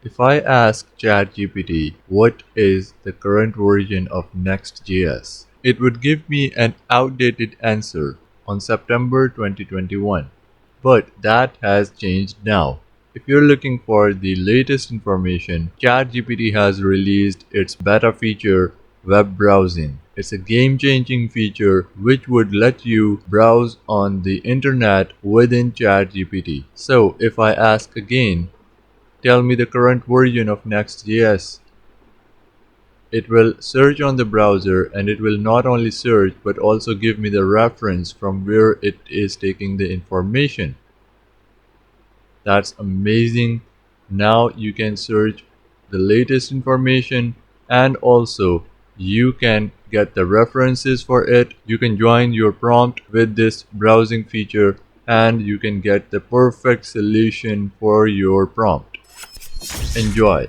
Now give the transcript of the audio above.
If I ask ChatGPT what is the current version of Next.js, it would give me an outdated answer on September 2021. But that has changed now. If you're looking for the latest information, ChatGPT has released its beta feature, web browsing. It's a game-changing feature which would let you browse on the internet within ChatGPT. So if I ask again, tell me the current version of Next.js, it will search on the browser, and it will not only search but also give me the reference from where it is taking the information. That's amazing. Now you can search the latest information, and also you can get the references for it. You can join your prompt with this browsing feature and you can get the perfect solution for your prompt. Enjoy.